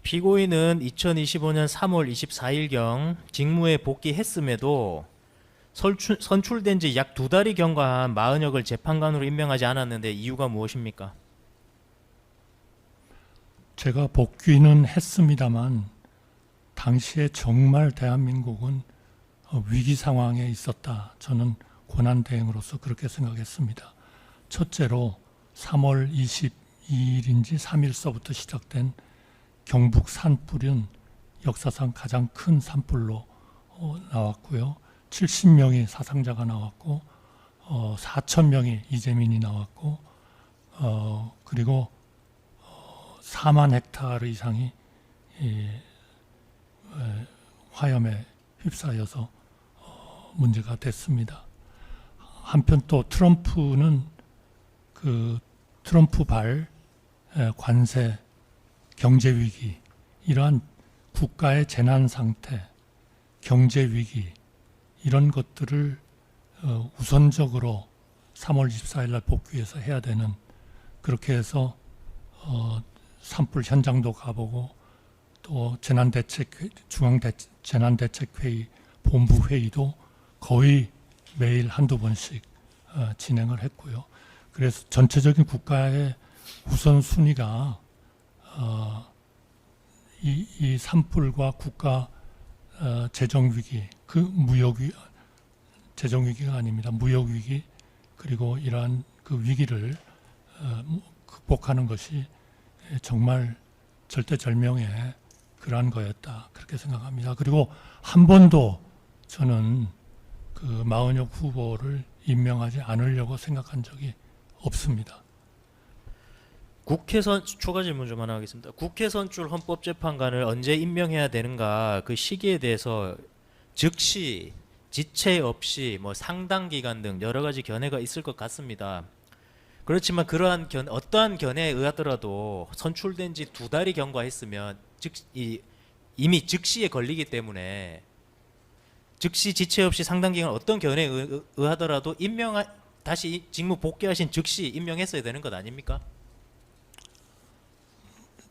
피고인은 2025년 3월 24일경 직무에 복귀했음에도 선출된 지 약 2달이 경과한 마은혁을 재판관으로 임명하지 않았는데 이유가 무엇입니까? 제가 복귀는 했습니다만 당시에 정말 대한민국은 위기 상황에 있었다. 저는 권한대행으로서 그렇게 생각했습니다. 첫째로 3월 22일인지 3일서부터 시작된 경북 산불은 역사상 가장 큰 산불로 나왔고요. 70명이 사상자가 나왔고 4,000명이 이재민이 나왔고 그리고 4만 헥타르 이상이 화염에 휩싸여서 문제가 됐습니다. 한편 또 트럼프는 그 트럼프발 관세, 경제 위기, 이러한 국가의 재난 상태, 경제 위기 이런 것들을 우선적으로 3월 24일 날 복귀해서 해야 되는, 그렇게 해서 산불 현장도 가보고 또 재난대책회의 본부 회의도 거의 매일 한두 번씩 진행을 했고요. 그래서 전체적인 국가의 우선순위가 이 산불과 국가 재정위기, 그 재정위기가 아닙니다. 무역위기, 그리고 이러한 그 위기를 극복하는 것이 정말 절대절명의 그러한 거였다. 그렇게 생각합니다. 그리고 한 번도 저는 그 마은혁 후보를 임명하지 않으려고 생각한 적이 없습니다. 추가 질문 좀 하나 하겠습니다. 국회 선출 헌법재판관을 언제 임명해야 되는가, 그 시기에 대해서 즉시, 지체 없이 상당 기간 등 여러 가지 견해가 있을 것 같습니다. 그렇지만 그러한 어떠한 견해에 의하더라도 선출된 지 2달이 경과했으면 이미 즉시에 걸리기 때문에 즉시 지체 없이 상당 기간 어떤 견해에 의하더라도 다시 직무 복귀하신 즉시 임명했어야 되는 것 아닙니까?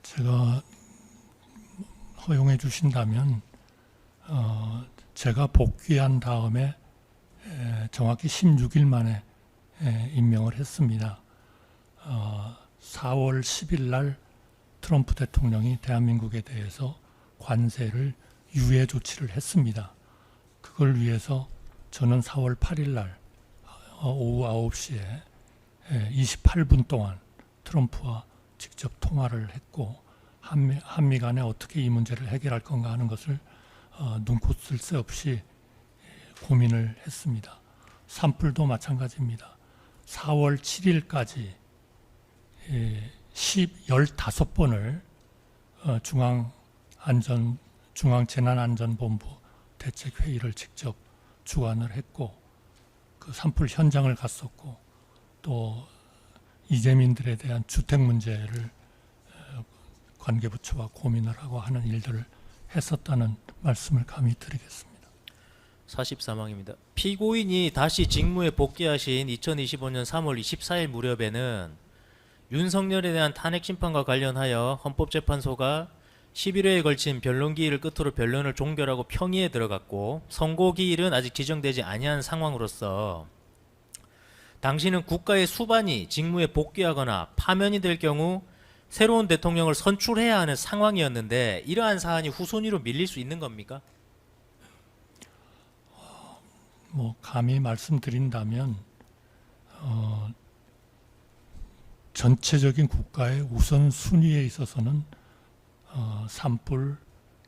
제가 허용해 주신다면 제가 복귀한 다음에 정확히 16일 만에 임명을 했습니다. 4월 10일 날 트럼프 대통령이 대한민국에 대해서 관세를 유예 조치를 했습니다. 그걸 위해서 저는 4월 8일 날 오후 9시에 28분 동안 트럼프와 직접 통화를 했고 한미 간에 어떻게 이 문제를 해결할 건가 하는 것을 눈코뜰 새 없이 고민을 했습니다. 산불도 마찬가지입니다. 4월 7일까지 15번을 중앙재난안전본부 대책회의를 직접 주관을 했고, 그 산불 현장을 갔었고, 또 이재민들에 대한 주택 문제를 관계부처와 고민을 하고 하는 일들을 했었다는 말씀을 감히 드리겠습니다. 44망입니다. 피고인이 다시 직무에 복귀하신 2025년 3월 24일 무렵에는 윤석열에 대한 탄핵 심판과 관련하여 헌법재판소가 11회에 걸친 변론기일을 끝으로 변론을 종결하고 평의에 들어갔고, 선고기일은 아직 지정되지 아니한 상황으로서 당시는 국가의 수반이 직무에 복귀하거나 파면이 될 경우 새로운 대통령을 선출해야 하는 상황이었는데, 이러한 사안이 후순위로 밀릴 수 있는 겁니까? 감히 말씀드린다면 전체적인 국가의 우선순위에 있어서는 산불,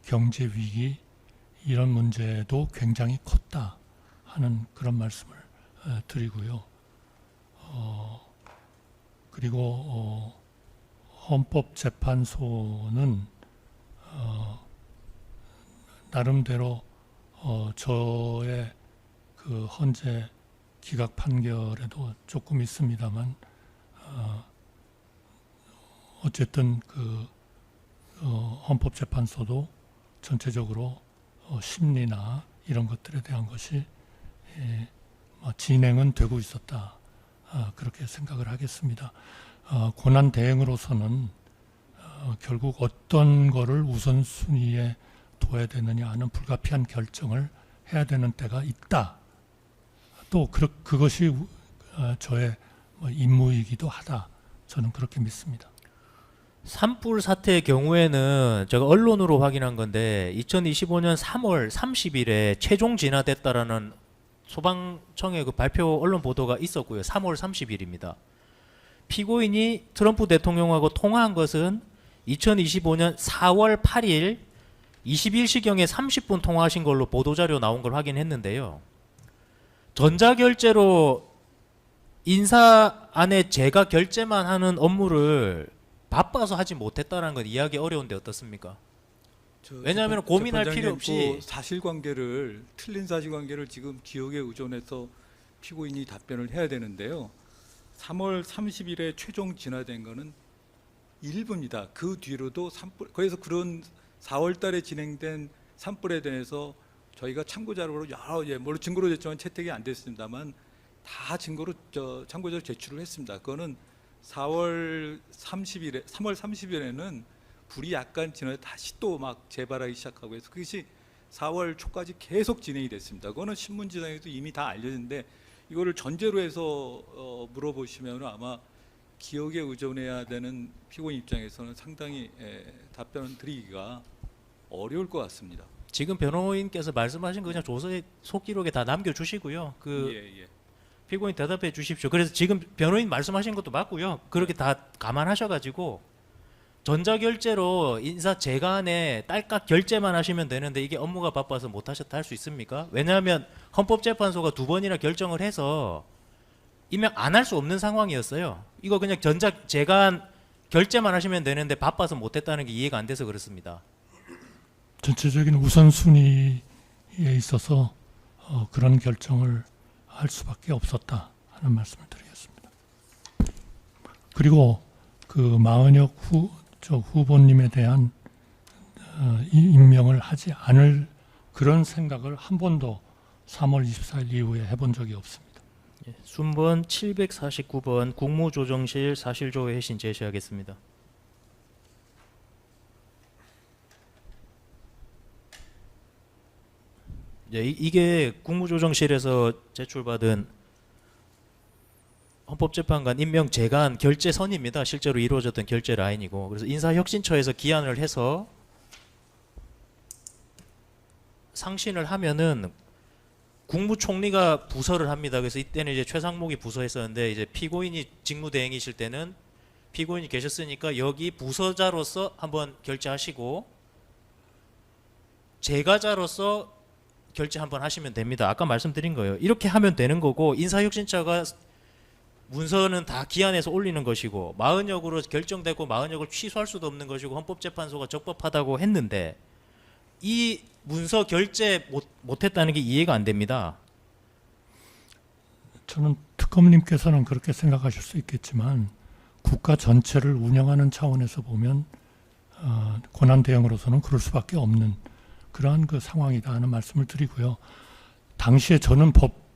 경제 위기 이런 문제도 굉장히 컸다 하는 그런 말씀을 드리고요. 그리고 헌법재판소는 나름대로 저의 그 헌재 기각 판결에도 조금 있습니다만 어쨌든 그 헌법재판소도 전체적으로 심리나 이런 것들에 대한 것이 진행은 되고 있었다. 그렇게 생각을 하겠습니다. 고난 대행으로서는 결국 어떤 거를 우선순위에 둬야 되느냐 하는 불가피한 결정을 해야 되는 때가 있다. 또 그것이 저의 임무이기도 하다. 저는 그렇게 믿습니다. 산불 사태의 경우에는 제가 언론으로 확인한 건데 2025년 3월 30일에 최종 진화됐다라는 소방청의 그 발표 언론 보도가 있었고요. 3월 30일입니다. 피고인이 트럼프 대통령하고 통화한 것은 2025년 4월 8일 21시경에 30분 통화하신 걸로 보도자료 나온 걸 확인했는데요. 전자결제로 인사 안에 제가 결제만 하는 업무를 바빠서 하지 못했다는 건 이해하기 어려운데 어떻습니까? 왜냐하면 고민할 필요 없이 사실관계를 틀린 사실관계를 지금 기억에 의존해서 피고인이 답변을 해야 되는데요. 3월 30일에 최종 진화된 거는 일부입니다. 그 뒤로도 산불, 그래서 그런 4월 달에 진행된 산불에 대해서 저희가 참고 자료로 여러 물론 증거로 됐지만 채택이 안 됐습니다만 다 증거로 참고 자료 제출을 했습니다. 그거는 3월 30일에는 불이 약간 지나서 다시 또 막 재발하기 시작하고 해서 그것이 4월 초까지 계속 진행이 됐습니다. 그거는 신문지상에도 이미 다 알려졌는데 이거를 전제로 해서 물어보시면 아마 기억에 의존해야 되는 피고인 입장에서는 상당히 답변을 드리기가 어려울 것 같습니다. 지금 변호인께서 말씀하신 거 그냥 조서에 속기록에 다 남겨주시고요. 예. 피고인 대답해 주십시오. 그래서 지금 변호인 말씀하신 것도 맞고요. 그렇게 다 감안하셔가지고 전자결제로 인사 재간에 딸깍 결제만 하시면 되는데 이게 업무가 바빠서 못하셨다 할 수 있습니까? 왜냐하면 헌법재판소가 2번이나 결정을 해서 임명 안 할 수 없는 상황이었어요. 이거 그냥 재간 결제만 하시면 되는데 바빠서 못했다는 게 이해가 안 돼서 그렇습니다. 전체적인 우선순위에 있어서 그런 결정을 할 수밖에 없었다 하는 말씀을 드리겠습니다. 그리고 그 마은혁 후보님에 대한 임명을 하지 않을 그런 생각을 한 번도 3월 24일 이후에 해본 적이 없습니다. 순번 749번 국무조정실 사실조회 회신 제시하겠습니다. 이게 국무조정실에서 제출받은 헌법재판관 임명 재간 결제선입니다. 실제로 이루어졌던 결제 라인이고 그래서 인사혁신처에서 기한을 해서 상신을 하면은 국무총리가 부서를 합니다. 그래서 이때는 이제 최상목이 부서했었는데 이제 피고인이 직무대행이실 때는 피고인이 계셨으니까 여기 부서자로서 한번 결제하시고 재가자로서 결제 한번 하시면 됩니다. 아까 말씀드린 거예요. 이렇게 하면 되는 거고 인사혁신처가 문서는 다 기한해서 올리는 것이고 마흔역으로 결정되고 마흔역을 취소할 수도 없는 것이고 헌법재판소가 적법하다고 했는데 이 문서 결제 못했다는 게 이해가 안 됩니다. 저는 특검님께서는 그렇게 생각하실 수 있겠지만 국가 전체를 운영하는 차원에서 보면 권한 대응으로서는 그럴 수밖에 없는 그러한 그 상황이다 하는 말씀을 드리고요. 당시에 저는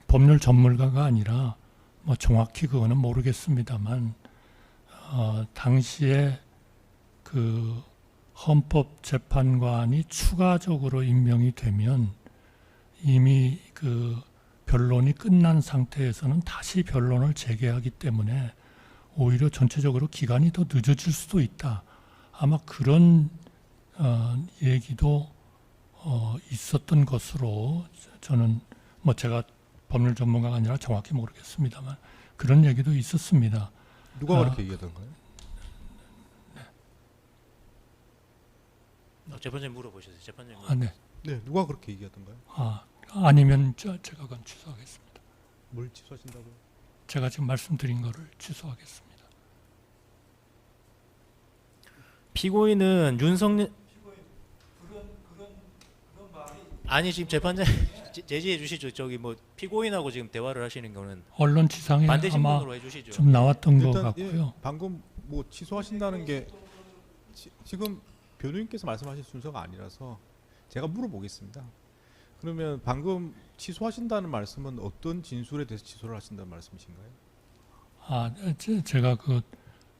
법률 전문가가 아니라 뭐 정확히 그거는 모르겠습니다만 당시에 그 헌법재판관이 추가적으로 임명이 되면 이미 그 변론이 끝난 상태에서는 다시 변론을 재개하기 때문에 오히려 전체적으로 기간이 더 늦어질 수도 있다. 아마 그런 얘기도 있었던 것으로 저는 뭐 제가 법률 전문가가 아니라 정확히 모르겠습니다만 그런 얘기도 있었습니다. 누가 그렇게 얘기하던가요? 재판장님 물어보셨어요. 재판장님. 네. 네, 누가 그렇게 얘기하던가요? 아니면 제가 그건 취소하겠습니다. 뭘 취소하신다고요? 제가 지금 말씀드린 거를 취소하겠습니다. 피고인은 윤석열 아니 지금 재판장 제지해 주시죠. 저기 뭐 피고인하고 지금 대화를 하시는 거는 언론 지상에 반대 아마 신문으로 해주시죠. 좀 나왔던 것 일단 같고요. 방금 뭐 취소하신다는 게 지금 변호인께서 말씀하신 순서가 아니라서 제가 물어보겠습니다. 그러면 방금 취소하신다는 말씀은 어떤 진술에 대해서 취소를 하신다는 말씀이신가요? 제가 그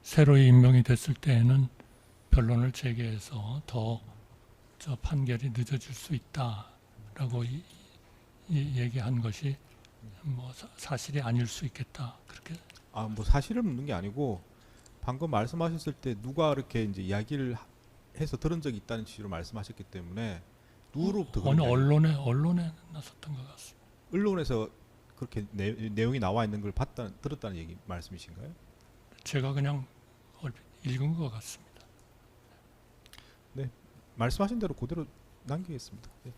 새로 임명이 됐을 때에는 변론을 제기해서 더 저 판결이 늦어질 수 있다라고 얘기한 것이 뭐 사실이 아닐 수 있겠다 그렇게. 뭐 사실을 묻는 게 아니고 방금 말씀하셨을 때 누가 이렇게 이제 이야기를 해서 들은 적이 있다는 취지로 말씀하셨기 때문에 누구로부터 어느 그런 이야기- 언론에 나섰던 것 같습니다. 언론에서 그렇게 내용이 나와 있는 걸 들었다는 얘기 말씀이신가요? 제가 그냥 얼핏 읽은 것 같습니다. 말씀하신 대로 그대로 남기겠습니다. 네.